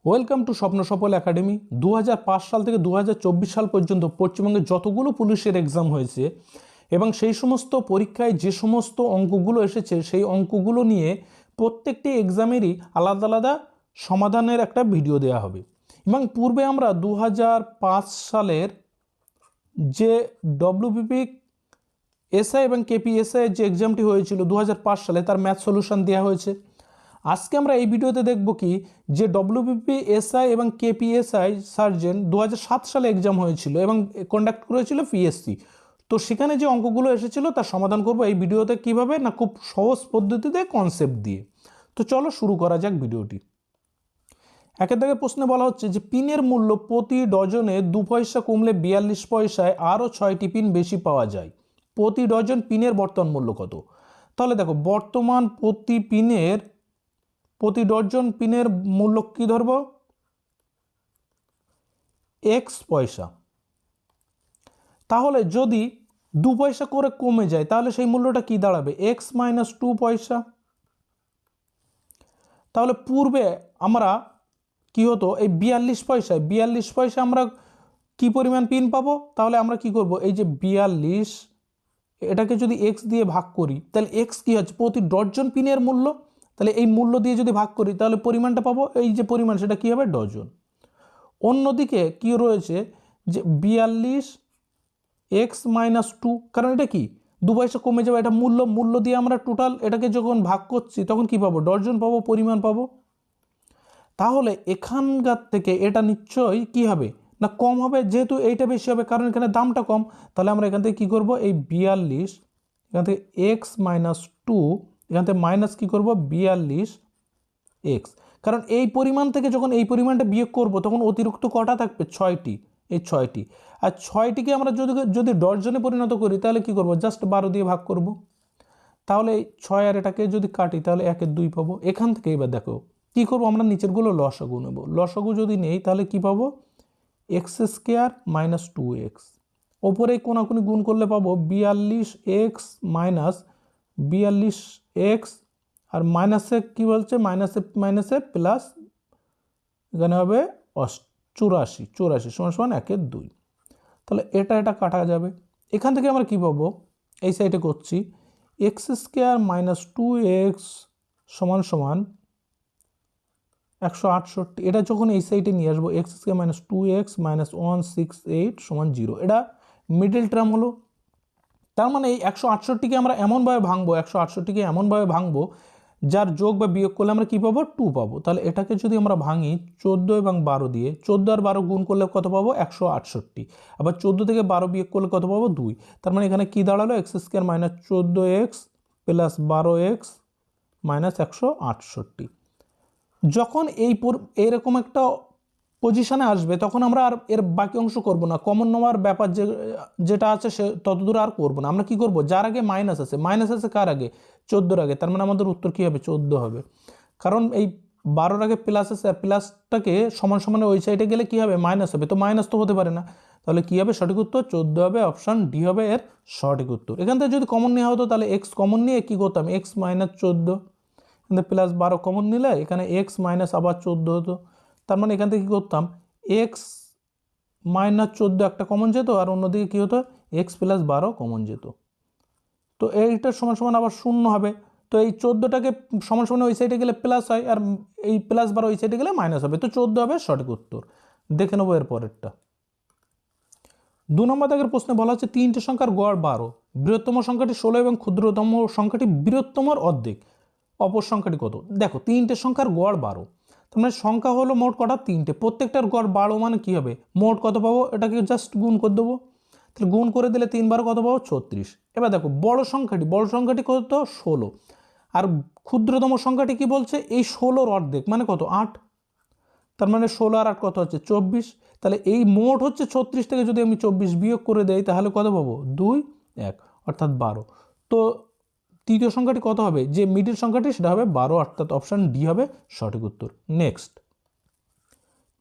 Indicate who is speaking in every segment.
Speaker 1: Welcome to স্বপ্ন সফল academy. 2005 সাল থেকে 2024 সাল পর্যন্ত পশ্চিমবঙ্গে যতগুলো পুলিশের এক্সাম হয়েছে এবং সেই সমস্ত পরীক্ষায় যে সমস্ত অঙ্কগুলো এসেছে সেই অঙ্কগুলো নিয়ে প্রত্যেকটি এক্সামেরই আলাদা আলাদা সমাধানের একটা ভিডিও দেওয়া হবে। এবং পূর্বে আমরা 2005 সালের যে ডব্লিউবিপি এসআই এবং কেপিএসআই যে এক্সামটি হয়েছিল 2005 সালে তার ম্যাথ সলিউশন দেওয়া হয়েছে। আজকে আমরা এই ভিডিওতে দেখব কি যে ডব্লিউবিপি এসআই এবং কেপিএসআই সার্জেন্ট 2007 সালে এক্সাম হয়েছিল এবং কন্ডাক্ট করেছিল পিএসসি। তো সেখানে যে অঙ্কগুলো এসেছিল তার সমাধান করব এই ভিডিওতে কিভাবে না খুব সহজ পদ্ধতিতে কনসেপ্ট দিয়ে। তো চলো শুরু করা যাক ভিডিওটি। একের দাগের প্রশ্নে বলা হচ্ছে যে পিনের মূল্য প্রতি ডজনে 2 পয়সা কমলে 42 পয়সায় আরও 6টি পিন বেশি পাওয়া যায়। প্রতি ডজন পিনের বর্তমান মূল্য কত? তাহলে দেখো বর্তমান প্রতি ডজন পিনের মূল্য কি ধরব? এক্স পয়সা। তাহলে যদি 2 পয়সা করে কমে যায় তাহলে সেই মূল্যটা কি দাঁড়াবে? এক্স মাইনাস 2 পয়সা। তাহলে পূর্বে আমরা কি হতো এই 42 পয়সা আমরা কি পরিমাণ পিন পাবো? তাহলে আমরা কি করব, এই যে 42 এটাকে যদি এক্স দিয়ে ভাগ করি তাহলে এক্স কি হচ্ছে? প্রতি ডজন পিনের মূল্য। তাহলে এই মূল্য দিয়ে যদি ভাগ করি তাহলে পরিমাণটা পাবো, এই যে পরিমাণ সেটা কি হবে? ডজন। অন্যদিকে কি রয়েছে যে 42 এক্স মাইনাস 2, কারণ এটা কি 2 পয়সা কমে যাবে, এটা মূল্য দিয়ে আমরা টোটাল এটাকে যখন ভাগ করছি তখন কি পাবো? ডজন পাবো, পরিমাণ পাবো। তাহলে এখানকার থেকে এটা নিশ্চয়ই কি হবে না কম হবে, যেহেতু এইটা বেশি হবে কারণ এখানে দামটা কম। তাহলে আমরা এখান থেকে কী করবো? এই 42 এখান থেকে এক্স মাইনাস 2 এখান থেকে মাইনাস কী করবো? 42 এক্স। কারণ এই পরিমাণ থেকে যখন এই পরিমাণটা বিয়োগ করব তখন অতিরিক্ত কটা থাকবে? 6টি। এই 6টি, আর 6টিকে আমরা যদি ডজনে পরিণত করি তাহলে কি করব? জাস্ট 12 দিয়ে ভাগ করব। তাহলে 6 আর এটাকে যদি কাটি তাহলে 1-এর 2 পাবো। এখান থেকে এবার দেখো কি করব, আমরা নিচেরগুলো লসাগু নেব। লসাগু যদি নেই তাহলে কি পাবো? X square minus 2x। ওপরে কোনাকুনি গুণ করলে পাবো 42 এক্স মাইনাস 42 এক্স, আর মাইনাসে কি বলছে? মাইনাসে প্লাস, এখানে হবে 84 সমান 1-এর 2। তাহলে এটা কাটা যাবে। এখান থেকে আমরা কি পাবো? এই সাইডে করছি এক্স স্কোয়ার মাইনাস 2x সমান 168। এটা যখন এই সাইডে নিয়ে আসবো x square minus 2x minus 168 সমান 0, এটা মিডল টার্ম হলো। তার মানে এই 168কে আমরা এমনভাবে ভাঙবো যার যোগ বা বিয়োগ করলে আমরা কি পাবো? 2 পাবো। তাহলে এটাকে যদি আমরা ভাঙি 14 এবং 12 দিয়ে, 14 আর 12 গুণ করলে কত পাবো? 168। আবার 14 থেকে 12 বিয়োগ করলে কত পাবো? 2। তার মানে এখানে কি দাঁড়ালো? X square minus 14x plus 12x minus 168। যখন এইরকম একটা পজিশনে আসবে তখন আমরা আর এর বাকি অংশ করব না, কমন নেওয়ার ব্যাপার যেটা আছে সে ততদূর আর করব না। আমরা কি করব? যার আগে মাইনাস আছে কার আগে? 14-র আগে। তার মানে আমাদের উত্তর কি হবে? 14 হবে। কারণ এই 12-র আগে প্লাস আছে, প্লাসটাকে সমান সমানে ওই সাইডে গেলে কি হবে? মাইনাস হবে। তো মাইনাস তো হতে পারে না, তাহলে কি হবে? সঠিক উত্তর 14 হবে। অপশান ডি হবে এর সঠিক উত্তর। এখান থেকে যদি কমন নেওয়া হতো তাহলে এক্স কমন নিয়ে কি করতাম? এক্স মাইনাস 14 প্লাস 12 কমন নিলে এখানে এক্স মাইনাস আবার 14 হতো। তার মানে এখান থেকে কী করতাম? এক্স মাইনাস 14 একটা কমন যেত, আর অন্যদিকে কী হতো? এক্স প্লাস 12 কমন যেত। তো এইটার সমান সমান আবার 0 হবে। তো এই 14টাকে সমান সমান ওই সাইডে গেলে প্লাস হয়, আর এই প্লাস 12 ওই সাইডে গেলে মাইনাস হবে। তো 14 হবে সঠিক উত্তর। দেখে নেবো এর পরেরটা। 2 নম্বর দাগের প্রশ্নে বলা হচ্ছে 3টে সংখ্যার গড় 12, বৃহত্তম সংখ্যাটি 16 এবং ক্ষুদ্রতম সংখ্যাটি বৃহত্তমর অর্ধেক, অপর সংখ্যাটি কত? দেখো 3টে সংখ্যার গড় 12, তার মানে সংখ্যা হলো মোট কটা? 3টে। প্রত্যেকটার গড় 12 মানে কি হবে? মোট কত পাবো? এটাকে জাস্ট গুণ করে দেবো। তাহলে গুণ করে দিলে 3 বার কত পাবো? 36। এবার দেখো বড় সংখ্যাটি কত? 16। আর ক্ষুদ্রতম সংখ্যাটি কি বলছে? এই 16-র অর্ধেক মানে কত? 8। তার মানে 16 আর 8 কত হচ্ছে? 24। তাহলে এই মোট হচ্ছে 36 থেকে যদি আমি 24 বিয়োগ করে দেই তাহলে কত পাবো? 2, 1 অর্থাৎ 12। তো তৃতীয় সংখ্যাটি কত হবে? যে মিডিল সংখ্যাটি সেটা হবে 12, অর্থাৎ অপশান ডি হবে সঠিক উত্তর। নেক্সট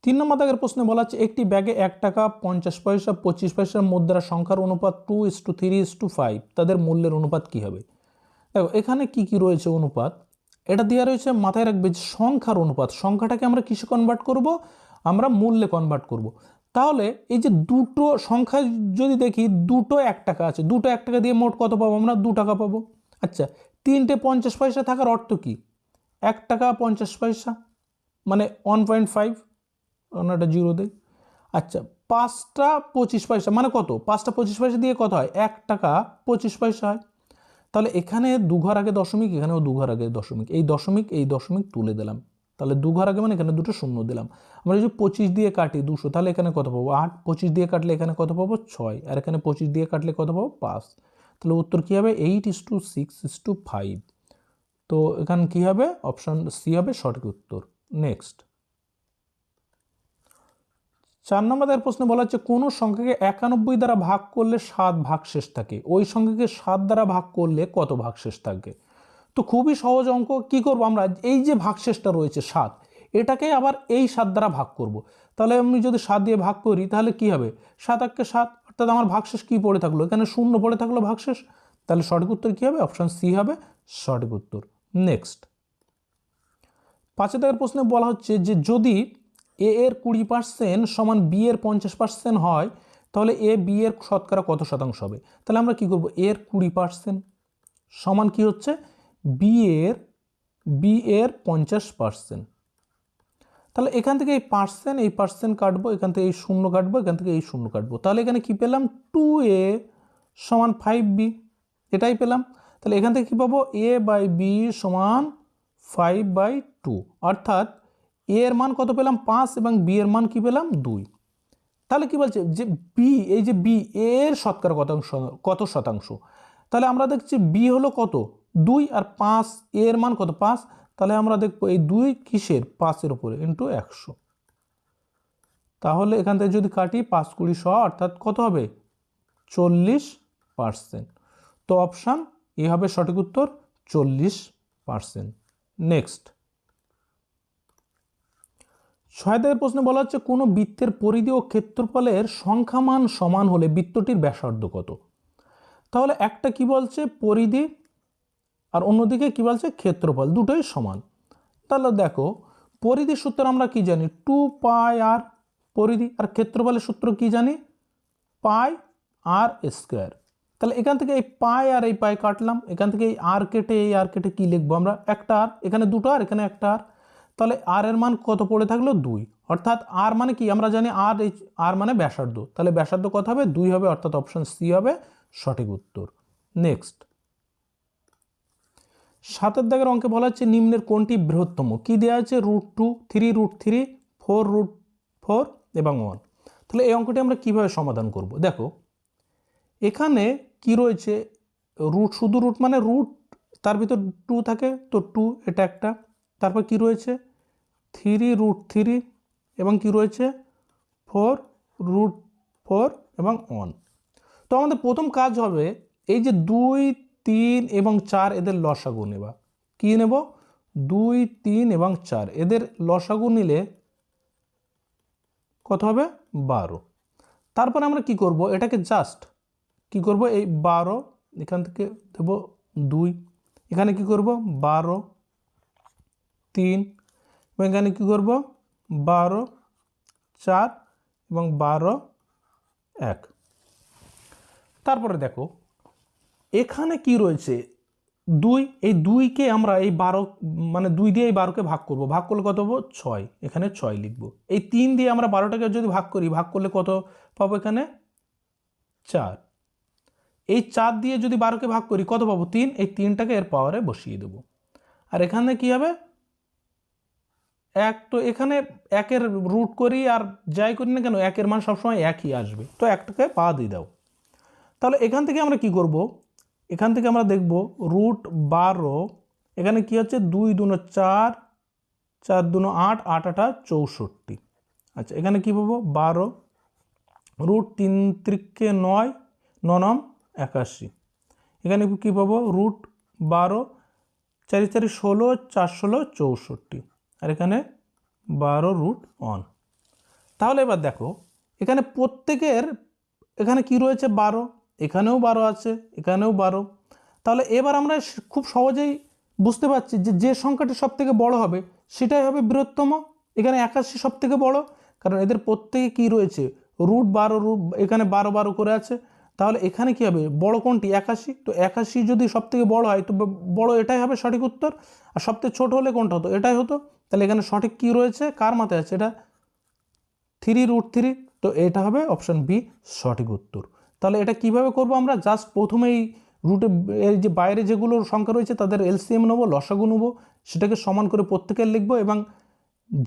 Speaker 1: 3 নম্বর দাগের প্রশ্নে বলা হচ্ছে একটি ব্যাগে 1 টাকা 50 পয়সা 25 পয়সার মুদ্রার সংখ্যার অনুপাত 2:3:5, তাদের মূল্যের অনুপাত কি হবে? দেখো এখানে কি রয়েছে অনুপাত? এটা দেওয়া রয়েছে, মাথায় রাখবে যে সংখ্যার অনুপাত, সংখ্যাটাকে আমরা কিসে কনভার্ট করব, আমরা মূল্যে কনভার্ট করব। তাহলে এই যে দুটো সংখ্যা যদি দেখি, দুটো 1 টাকা আছে, দুটো 1 টাকা দিয়ে মোট কত পাবো আমরা, 2 টাকা পাবো। আচ্ছা, তিনটে 50 পয়সা থাকার অর্থ কি, 1 টাকা 50 পয়সা মানে 1.5, একটা জিরো দেই। আচ্ছা, 5টা 25 পয়সা মানে কত, 5টা 25 পয়সা দিয়ে কত হয়, 1 টাকা 25 পয়সা হয়। তাহলে এখানে 2 ঘর আগে দশমিক, এখানেও 2 ঘর আগে দশমিক, এই দশমিক তুলে দিলাম। তাহলে 2 ঘর আগে মানে এখানে দুটো শূন্য দিলাম। আমরা যদি 25 দিয়ে কাটি 200, তাহলে এখানে কত পাবো 8, 25 দিয়ে কাটলে এখানে কত পাবো 6, আর এখানে 25 দিয়ে কাটলে কত পাবো 5। তাহলে উত্তর কী হবে 8:6:5। তো এখানে কী হবে, অপশান সি হবে সঠিক উত্তর। নেক্সট 4 নম্বরের প্রশ্নে বলা হচ্ছে কোনো সংখ্যাকে 91 দ্বারা ভাগ করলে 7 ভাগশেষ থাকে, ওই সংখ্যাকে 7 দ্বারা ভাগ করলে কত ভাগশেষ থাকে। তো খুবই সহজ অঙ্ক। কি করব আমরা, এই যে ভাগশেষটা রয়েছে 7, এটাকে আবার এই 7 দ্বারা ভাগ করব। তাহলে আমি যদি 7 দিয়ে ভাগ করি তাহলে কি হবে, 7 × 7, অর্থাৎ আমার ভাগশেষ কি পড়ে থাকলো, এখানে 0 পড়ে থাকলো ভাগশেষ। তাহলে সঠিক উত্তর কি হবে, অপশান সি হবে সঠিক উত্তর। নেক্সট 5 দাগের প্রশ্নে বলা হচ্ছে যে যদি এ এর 20% সমান বি এর 50% হয়, তাহলে এ বি এর শতকরা কত শতাংশ হবে। তাহলে আমরা কি করব, এর 20% সমান কি হচ্ছে বি এর 50%। তাহলে এখান থেকে এই পার্সেন্ট কাটবো, এখান থেকে এই শূন্য কাটবো, এখান থেকে এই শূন্য কাটবো। তাহলে এখানে কি পেলাম, 2a সমান 5b, এটাই পেলাম। তাহলে এখান থেকে কি পাবো, a/b সমান 5/2, অর্থাৎ a এর মান কত পেলাম 5 এবং b এর মান কি পেলাম 2। তাহলে কি বলছে যে বি, এই যে বি এর শতকরা কত শতাংশ। তাহলে আমরা দেখছি বি হলো কত 2 আর 5, এর মান কত 5। তাহলে আমরা দেখবো এই 2 কিসের 5-এর উপরে ইন্টু 100। তাহলে এখান থেকে যদি কাটি 5 20 100, অর্থাৎ কত হবে 40%। তো অপশান এ হবে সঠিক উত্তর 40%। নেক্সট 6 দাগের প্রশ্নে বলা হচ্ছে কোনো বৃত্তের পরিধি ও ক্ষেত্রফলের সংখ্যামান সমান হলে বৃত্তটির ব্যাসার্ধ কত। তাহলে একটা কি বলছে পরিধি আর অন্যদিকে কি বলছে ক্ষেত্রফল, দুটোই সমান। তাহলে দেখো পরিধির সূত্র আমরা কি জানি 2πr পরিধি, আর ক্ষেত্রফলের সূত্র কি জানি πr²। তাহলে এখান থেকে এই পাই আর এই পাই কাটলাম, এখান থেকে এই আর কেটে কি লিখবো আমরা, একটা আর, এখানে দুটো আর, এখানে একটা আর। তাহলে আর এর মান কত পড়ে থাকলো 2, অর্থাৎ আর মানে কি আমরা জানি আর মানে ব্যাসার্ধ, তাহলে ব্যাসার্ধ কত হবে 2 হবে, অর্থাৎ অপশন সি হবে সঠিক উত্তর। নেক্সট 7 দাগের অঙ্কে বলা হচ্ছে নিম্নের কোনটি বৃহত্তম, কি দেওয়া আছে √2, 3√3, 4√4 এবং 1। তাহলে এই অঙ্কটি আমরা কিভাবে সমাধান করব, দেখো এখানে কি রয়েছে রুট, শুধু রুট মানে রুট, তার ভিতর 2 থাকে, তো 2 এটা একটা। তারপর কি রয়েছে 3√3 এবং কি রয়েছে 4√4 এবং 1। তো আমাদের প্রথম কাজ হবে এই যে 2, 3 এবং 4 এদের লসাগু নেবা। কি নেব 2, 3 এবং 4 এদের লসাগু নিলে কত হবে 12। তারপর আমরা কি করব, এটাকে জাস্ট কি করব এই 12 এখান থেকে দেব 2, এখানে কি করব 12 3 এবং এখানে কি করব 12 4 এবং 12 1। তারপরে দেখো এখানে কি রয়েছে 2, এই 2কে আমরা এই 12 মানে 2 দিয়ে এই 12কে ভাগ করব, ভাগ করলে কত পাবো 6, এখানে 6 লিখব। এই 3 দিয়ে আমরা 12টাকে যদি ভাগ করি, ভাগ করলে কত পাবো এখানে 4। এই 4 দিয়ে যদি 12কে ভাগ করি কত পাবো 3, এই 3টাকে এর পাওয়ারে বসিয়ে দেব। আর এখানে কি হবে 1, তো এখানে 1-এর রুট করি আর যাই করি না কেন 1-এর মান সবসময় 1ই আসবে, তো 1টাকে পা দিয়ে দাও। তাহলে এখান থেকে আমরা কি করব, এখান থেকে আমরা দেখব √12, এখানে কি হচ্ছে 2 2 4, 4 2 8, 8 8 64। আচ্ছা এখানে কি পাবো 12, √3 × 9, 9 81। এখানে কি পাবো √12, 4 4 16, 4 16 64, আর এখানে 12√1। তাহলে এবার দেখো এখানে প্রত্যেকের এখানে কি রয়েছে 12, এখানেও 12 আছে, এখানেও 12। তাহলে এবার আমরা খুব সহজেই বুঝতে পারছি যে সংখ্যাটি সব থেকে বড় হবে সেটাই হবে বৃহত্তম। এখানে 81 সব থেকে বড়, কারণ এদের প্রত্যেকে কি রয়েছে, √12 এখানে 12 করে আছে। তাহলে এখানে কি হবে, বড় কোনটি, 81। তো 81 যদি সব থেকে বড় হয় তো বড় এটাই হবে সঠিক উত্তর। আর সবথেকে ছোট হলে কোনটা হতো, এটাই হতো। তাহলে এখানে সঠিক কি রয়েছে, কার মাথায় আছে, এটা 3√3। তো এটা হবে অপশন বি সঠিক উত্তর। তাহলে এটা কিভাবে করব আমরা, জাস্ট প্রথমেই রুটে এর যে বাইরে যেগুলো সংখ্যা রয়েছে তাদের এলসিএম নেবো, লসাগু নেবো, সেটাকে সমান করে প্রত্যেকের লিখবো, এবং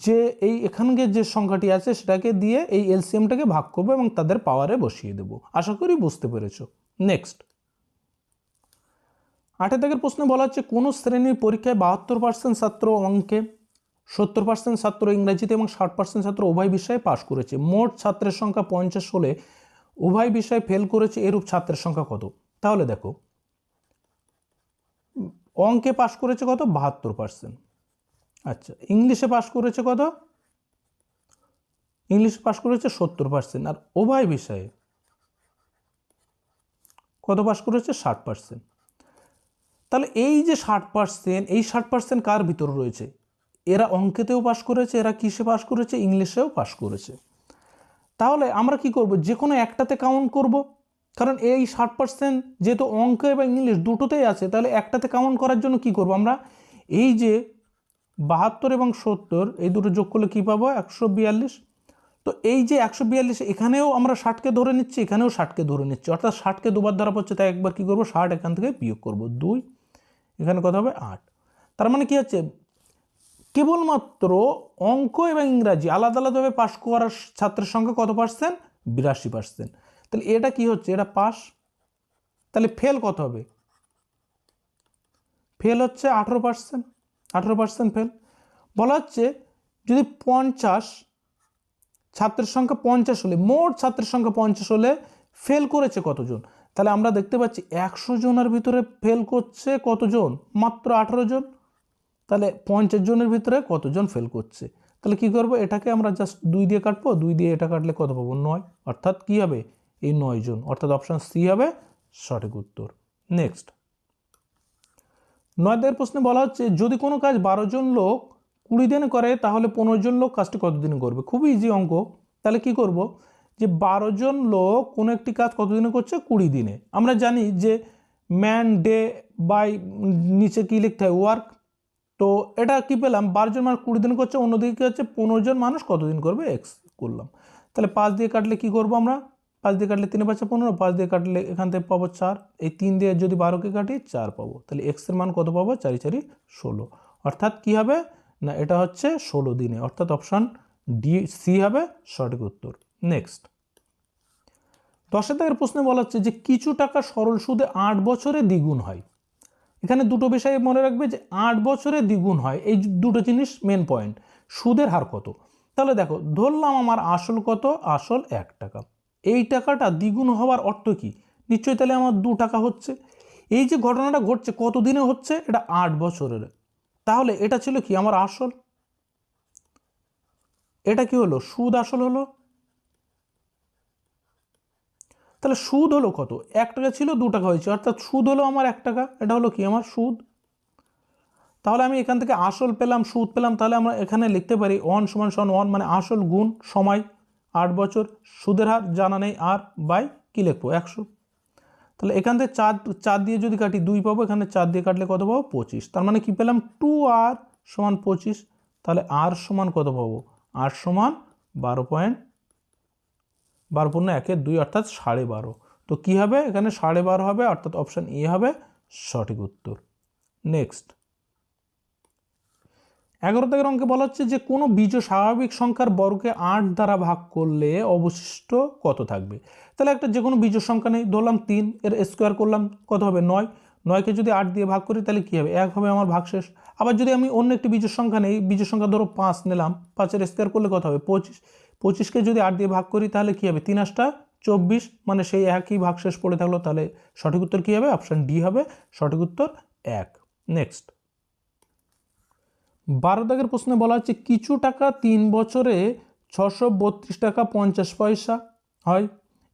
Speaker 1: যে এই এখানকার যে সংখ্যাটি আছে সেটাকে দিয়ে এই এলসিএমটাকে ভাগ করবো এবং তাদের পাওয়ারে বসিয়ে দেবো। আশা করি বুঝতে পেরেছো। নেক্সট 8 দাগের প্রশ্নে বলা হচ্ছে কোন শ্রেণীর পরীক্ষায় 72% ছাত্র অঙ্কে, 70% ছাত্র ইংরেজিতে এবং 60% ছাত্র উভয় বিষয়ে পাশ করেছে। মোট ছাত্রের সংখ্যা 50 হলে উভয় বিষয়ে ফেল করেছে এরূপ ছাত্রের সংখ্যা কত? তাহলে দেখো, অঙ্কে পাশ করেছে কত, 72%। আচ্ছা, ইংলিশে পাশ করেছে কত, ইংলিশে পাশ করেছে 70%। আর উভয় বিষয়ে কত পাশ করেছে, 60%। তাহলে এই যে 60%, এই 60% কার ভিতরে রয়েছে, এরা অঙ্কেতেও পাশ করেছে, এরা কিসে পাশ করেছে, ইংলিশেও পাশ করেছে। তাহলে আমরা কি করব, যে কোনো একটাতে কাউন্ট করব, কারণ এই 60% যেহেতু অঙ্ক এবং ইংলিশ দুটোতেই আছে, তাহলে একটাতে কাউন্ট করার জন্য কি করব আমরা, এই যে 72 এবং 70 এই দুটো যোগ করলে কি পাবো, 142। তো এই যে 142, এখানেও আমরা 60কে ধরে নিচ্ছি, এখানেও 60কে ধরে নিচ্ছি, অর্থাৎ 60কে দুবার ধরা পড়ছে, তাই একবার কি করব, 60 এখান থেকে বিয়োগ করব, 2, এখানে কত হবে 8। তার মানে কি হচ্ছে, কেবলমাত্র অঙ্ক এবং ইংরাজি আলাদা আলাদাভাবে পাশ করার ছাত্রের সংখ্যা কত পার্সেন্ট, 82%। তাহলে এটা কি হচ্ছে, এটা পাস। তাহলে ফেল কত হবে, ফেল হচ্ছে 18%, 18% ফেল। বলা হচ্ছে যদি 50 ছাত্রের সংখ্যা 50 হলে, মোট ছাত্রের সংখ্যা 50 হলে ফেল করেছে কতজন, তাহলে আমরা দেখতে পাচ্ছি 100 জনের ভিতরে ফেল করছে কতজন, মাত্র 18 জন। তাহলে 50 জনের ভিতরে কতজন ফেল করছে, তাহলে কি করব, এটাকে আমরা জাস্ট 2 দিয়ে কাটবো, 2 দিয়ে এটা কাটলে কত পাবো, 9। অর্থাৎ কি হবে, এই 9 জন, অর্থাৎ অপশন সি হবে সঠিক উত্তর। নেক্সট 9 দাগের প্রশ্নে বলা হচ্ছে যদি কোনো কাজ 12 জন লোক 20 দিনে করে তাহলে 15 জন লোক কাজটি কতদিনে করবে। খুবই ইজি অঙ্ক। তাহলে কি করব, যে 12 জন লোক কোনো একটি কাজ কতদিনে করছে, 20 দিনে। আমরা জানি যে ম্যান ডে বাই নিচে কি লিখতে হয়, ওয়ার্ক। তো এটা কি পেলাম, 12 জন মানুষ 20 দিন করছে, অন্যদিকে কি হচ্ছে, 15 জন মানুষ কতদিন করবে, এক্স করলাম। তাহলে 5 দিয়ে কাটলে কি করব আমরা, 5 দিয়ে কাটলে 3 5 15, 5 দিয়ে কাটলে এখান থেকে পাবো 4, এই 3 দিয়ে যদি 12কে কাটি 4 পাবো। তাহলে এক্স এর মান কত পাবো, 4 4 16। অর্থাৎ কি হবে না, এটা হচ্ছে 16 দিনে, অর্থাৎ অপশন ডি সি হবে সঠিক উত্তর। নেক্সট 10 দাগের প্রশ্নে বলা হচ্ছে যে কিছু টাকা সরল সুদে 8 বছরে দ্বিগুণ হয়। এখানে দুটো বিষয় মনে রাখবে, যে 8 বছরে দ্বিগুণ হয়, এই দুটো জিনিস মেন পয়েন্ট। সুদের হার কত, তাহলে দেখো, ধরলাম আমার আসল কত, আসল 1 টাকা। এই টাকাটা দ্বিগুণ হওয়ার অর্থ কি, নিশ্চয়ই তাহলে আমার 2 টাকা হচ্ছে। এই যে ঘটনাটা ঘটছে কত দিনে হচ্ছে, এটা 8 বছরের। তাহলে এটা ছিল কি আমার আসল, এটা কি হলো, সুদ আসল হলো। তাহলে সুদ হলো কত, 1 টাকা ছিল 2 টাকা হয়েছে, অর্থাৎ সুদ হলো আমার 1 টাকা, এটা হলো কি আমার সুদ। তাহলে আমি এখান থেকে আসল পেলাম, সুদ পেলাম, তাহলে আমরা এখানে লিখতে পারি 1 সমান 1 মানে আসল গুণ সময় 8 বছর, সুদের হার জানা নেই, আর বাই কি লিখবো, 100। তাহলে এখান থেকে 4 দিয়ে যদি কাটি 2 পাবো, এখানে 4 দিয়ে কাটলে কত পাবো, 25। তার মানে কি পেলাম, 2r সমান 25। তাহলে আর সমান কত পাবো, আর সমান 12 পূর্ণ 1/2, অর্থাৎ 12.5। তো কি হবে, এখানে 12.5 হবে, অর্থাৎ অপশন এ হবে সঠিক উত্তর। নেক্সট 11 দাগের অঙ্কে বলা হচ্ছে যে কোনো বিজোড় স্বাভাবিক সংখ্যার বর্গকে 8 দ্বারা ভাগ করলে অবশিষ্ট কত থাকবে। তাহলে একটা যে কোনো বিজোড় সংখ্যা নেই, ধরলাম 3, এর স্কোয়ার করলাম কত হবে, 9। 9কে যদি 8 দিয়ে ভাগ করি তাহলে কি হবে, 1 হবে আমার ভাগশেষ। আবার যদি আমি অন্য একটি বিজোড় সংখ্যা নেই, বিজোড় সংখ্যা ধরো 5 নিলাম, 5-এর স্কোয়ার করলে কত হবে, 25। 25কে যদি 8 দিয়ে ভাগ করি তাহলে কি হবে, 3 8 24, মানে সেই একই ভাগশেষ পড়ে থাকলো। তাহলে সঠিক উত্তর কি হবে, অপশন ডি হবে সঠিক উত্তর 1। নেক্সট 12 দাগের প্রশ্নে বলা হচ্ছে কিছু টাকা 3 বছরে 632 টাকা 50 পয়সা হয়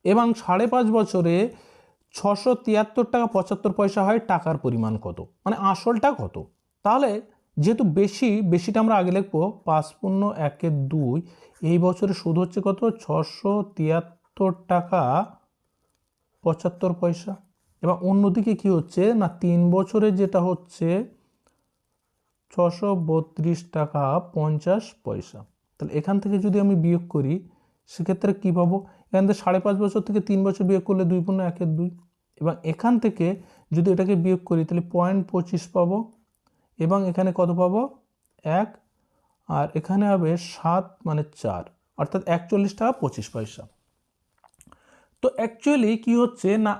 Speaker 1: এবং 5.5 বছরে 673 টাকা 75 পয়সা হয়, টাকার পরিমাণ কত, মানে আসলটা কত। তাহলে যেহেতু বেশিটা আমরা আগে লিখবো 5×1=2, এই বছরে সুদ হচ্ছে কত 673 টাকা 75 পয়সা। এবং অন্যদিকে কি হচ্ছে না 3 বছরে যেটা হচ্ছে 632 টাকা 50 পয়সা। তাহলে এখান থেকে যদি আমি বিয়োগ করি সেক্ষেত্রে কী পাবো, এখান থেকে 5.5 বছর থেকে 3 বছর বিয়োগ করলে 2×1=2, এবং এখান থেকে যদি এটাকে বিয়োগ করি তাহলে 0.25 পাবো, এবং এখানে কত পাবো 1, আর এখানে হবে 7 মানে 4, অর্থাৎ 41 টাকা 25 পয়সা। তো অ্যাকচুয়ালি কি হচ্ছে না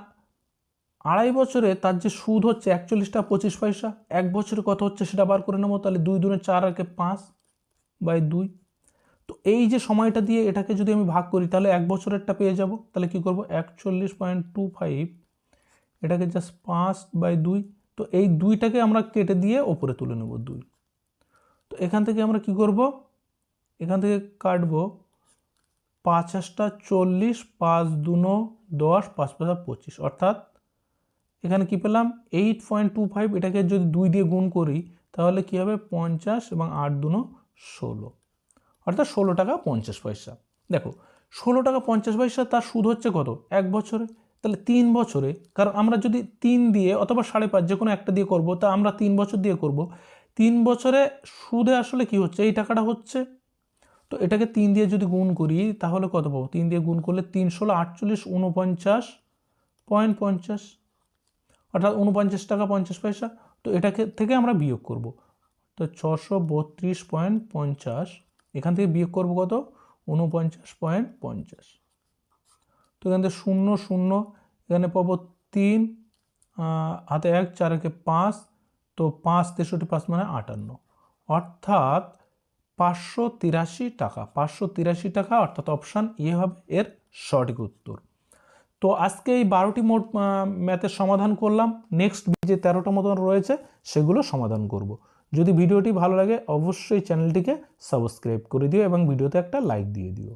Speaker 1: 2.5 বছরে তার যে সুদ হচ্ছে 41 টাকা 25 পয়সা, 1 বছরে কত হচ্ছে সেটা বার করে নেবো। তাহলে 2 × 4 আর 5/2। তো এই যে সময়টা দিয়ে এটাকে যদি আমি ভাগ করি তাহলে 1 বছরেরটা পেয়ে যাব। তাহলে কি করব 41.25, এটাকে জাস্ট 5/2। তো এই 2টাকে আমরা কেটে দিয়ে ওপরে তুলে নেব 2। তো এখান থেকে আমরা কি করব, এখান থেকে কাটবো 5×8 40, 5×2 10, 5×5 25, অর্থাৎ এখানে কি পেলাম 8.25। এটাকে যদি 2 দিয়ে গুণ করি তাহলে কি হবে 50, এবং 8×2 16, অর্থাৎ 16 টাকা 50 পয়সা। দেখো 16 টাকা 50 পয়সা তার সুদ হচ্ছে কত 1 বছরে। তাহলে 3 বছরে, কারণ আমরা যদি 3 দিয়ে অথবা 5.5 যে কোনো একটা দিয়ে করব, তা আমরা 3 বছর দিয়ে করব। 3 বছরে সুদে আসলে কি হচ্ছে এই টাকাটা হচ্ছে। তো এটাকে 3 দিয়ে যদি গুণ করি তাহলে কত পাবো, 3 দিয়ে গুণ করলে 3 × 16 = 49.50, অর্থাৎ 49 টাকা 50 পয়সা। তো এটাকে থেকে আমরা বিয়োগ করব, তো 632.50, এখান থেকে বিয়োগ করব কত 49.50। তো এখান থেকে 0 0, এখানে পাবো 3, হাতে 1, 4 × 5, তো 5 63 5 মানে 58, অর্থাৎ 583 টাকা 583 টাকা, অর্থাৎ অপশান এ হবে এর সঠিক উত্তর। তো আজকে এই 12টি মোট ম্যাথের সমাধান করলাম। নেক্সট যে 13টা মতন রয়েছে সেগুলো সমাধান করব। যদি ভিডিওটি ভালো লাগে অবশ্যই চ্যানেলটিকে সাবস্ক্রাইব করে দিও এবং ভিডিওতে একটা লাইক দিয়ে দিও।